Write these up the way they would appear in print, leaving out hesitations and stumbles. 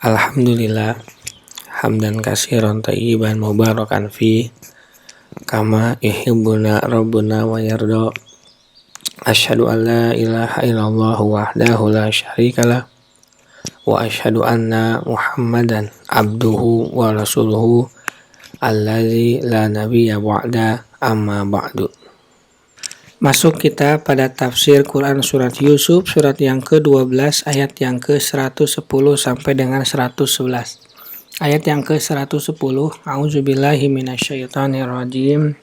Alhamdulillah hamdan katsiran thayyiban mubarakan fi kama yuhibbuna rabbuna wa yarda. Asyhadu an la ilaha illallah wahdahu la syarikalah wa asyhadu anna Muhammadan abduhu wa rasuluhu allazi la nabiyya ba'da, amma ba'du. Masuk kita pada tafsir Quran surat Yusuf, surat yang ke-12 ayat yang ke-110 sampai dengan 111. Ayat yang ke-110, A'udzubillahi minasyaitonirrajim.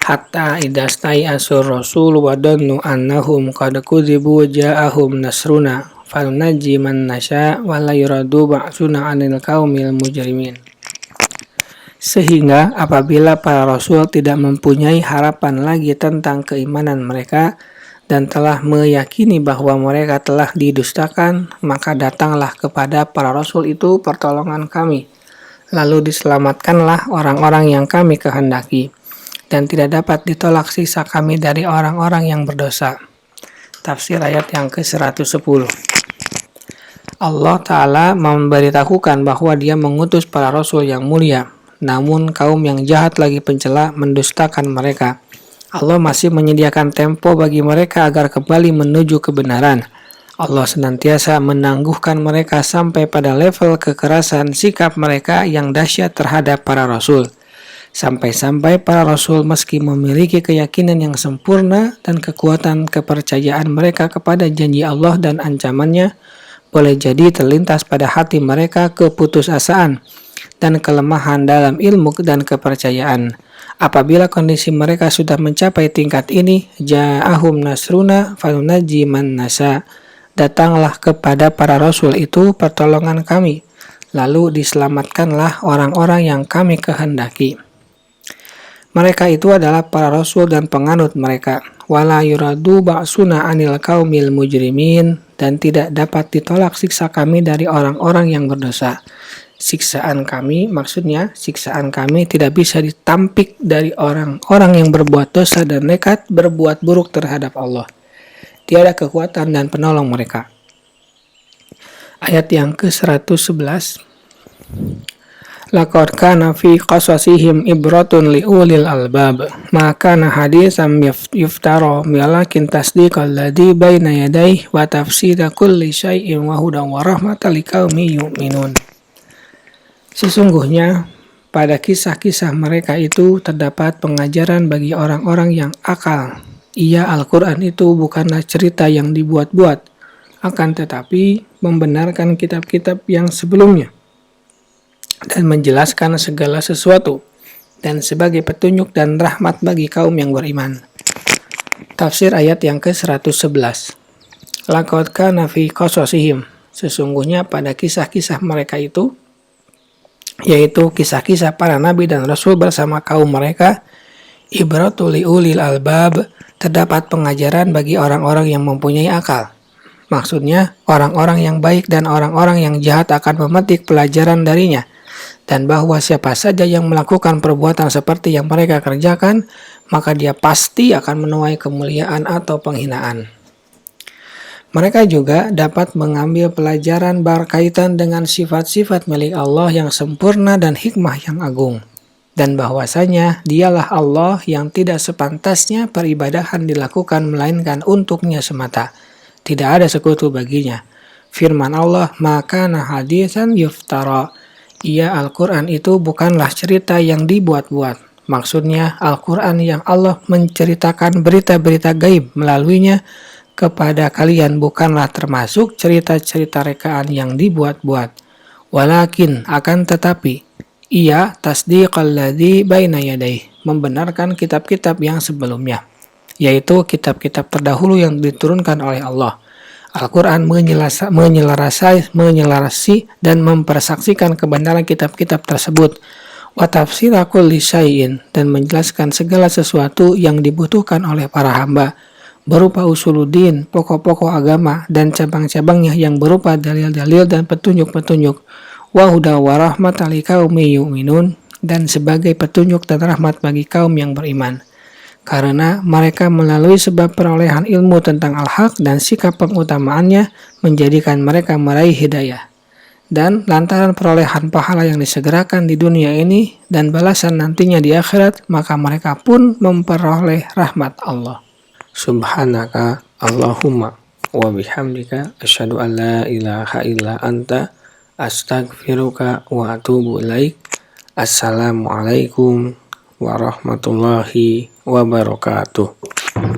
Hatta idastai asur rasul wa dannu annahum qad kudzibu ja'ahum nasruna falnajji man nasya wa la yuradu ba'suna 'anil qaumil mujrimin. Sehingga apabila para rasul tidak mempunyai harapan lagi tentang keimanan mereka dan telah meyakini bahwa mereka telah didustakan, maka datanglah kepada para rasul itu pertolongan kami. Lalu diselamatkanlah orang-orang yang kami kehendaki, dan tidak dapat ditolak siksa kami dari orang-orang yang berdosa. Tafsir ayat yang ke-110. Allah Ta'ala memberitahukan bahwa Dia mengutus para rasul yang mulia, namun kaum yang jahat lagi pencela mendustakan mereka. Allah masih menyediakan tempo bagi mereka agar kembali menuju kebenaran. Allah senantiasa menangguhkan mereka sampai pada level kekerasan sikap mereka yang dahsyat terhadap para rasul. Sampai-sampai para rasul meski memiliki keyakinan yang sempurna dan kekuatan kepercayaan mereka kepada janji Allah dan ancamannya, boleh jadi terlintas pada hati mereka keputusasaan dan kelemahan dalam ilmu dan kepercayaan. Apabila kondisi mereka sudah mencapai tingkat ini, ja'ahum nasruna falunajji man nasya, datanglah kepada para rasul itu pertolongan kami, lalu diselamatkanlah orang-orang yang kami kehendaki. Mereka itu adalah para rasul dan penganut mereka. Wala yuradu ba'suna 'anil qaumil mujrimin, dan tidak dapat ditolak siksa kami dari orang-orang yang berdosa. Siksaan kami, maksudnya siksaan kami tidak bisa ditampik dari orang-orang yang berbuat dosa dan nekat berbuat buruk terhadap Allah. Tiada kekuatan dan penolong mereka. Ayat yang ke-111. Laqad kana fi qasasihim ibratun liulil albab, ma kana hadisan yuftara walakin tasdiqal ladzi baina yadayhi wa tafsira kulli syai'in wa hudan wa rahmatan liqaumin yu'minun. Sesungguhnya pada kisah-kisah mereka itu terdapat pengajaran bagi orang-orang yang akal. Al-Quran itu bukanlah cerita yang dibuat-buat, akan tetapi membenarkan kitab-kitab yang sebelumnya dan menjelaskan segala sesuatu, dan sebagai petunjuk dan rahmat bagi kaum yang beriman. Tafsir ayat yang ke-111. Laqad kana fi qasasihim, sesungguhnya pada kisah-kisah mereka itu, yaitu kisah-kisah para nabi dan rasul bersama kaum mereka, ibratul liulil albab, terdapat pengajaran bagi orang-orang yang mempunyai akal. Maksudnya, orang-orang yang baik dan orang-orang yang jahat akan memetik pelajaran darinya, dan bahwa siapa saja yang melakukan perbuatan seperti yang mereka kerjakan, maka dia pasti akan menuai kemuliaan atau penghinaan. Mereka juga dapat mengambil pelajaran berkaitan dengan sifat-sifat milik Allah yang sempurna dan hikmah yang agung, dan bahwasanya Dialah Allah yang tidak sepantasnya peribadahan dilakukan melainkan untuknya semata. Tidak ada sekutu baginya. Firman Allah, maka hadisan yuftara. Al-Quran itu bukanlah cerita yang dibuat-buat. Maksudnya Al-Quran yang Allah menceritakan berita-berita gaib melaluinya kepada kalian bukanlah termasuk cerita-cerita rekaan yang dibuat-buat. Walakin, akan tetapi, tasdiqal ladzi baina yadayhi, membenarkan kitab-kitab yang sebelumnya, yaitu kitab-kitab terdahulu yang diturunkan oleh Allah. Al-Quran menyelarasi dan mempersaksikan kebenaran kitab-kitab tersebut. Wa tafsira kulli syai'in, dan menjelaskan segala sesuatu yang dibutuhkan oleh para hamba, berupa usuluddin, pokok-pokok agama, dan cabang-cabangnya yang berupa dalil-dalil dan petunjuk-petunjuk. Wa huda wa rahmatan liqaumin yu'minun, dan sebagai petunjuk dan rahmat bagi kaum yang beriman. karena mereka melalui sebab perolehan ilmu tentang al-haq dan sikap pengutamaannya menjadikan mereka meraih hidayah. Dan lantaran perolehan pahala yang disegerakan di dunia ini dan balasan nantinya di akhirat, maka mereka pun memperoleh rahmat Allah. Subhanaka Allahumma wa bihamdika asyhadu an la ilaha illa anta astaghfiruka wa atubu ilaik. Assalamualaikum warahmatullahi wabarakatuh.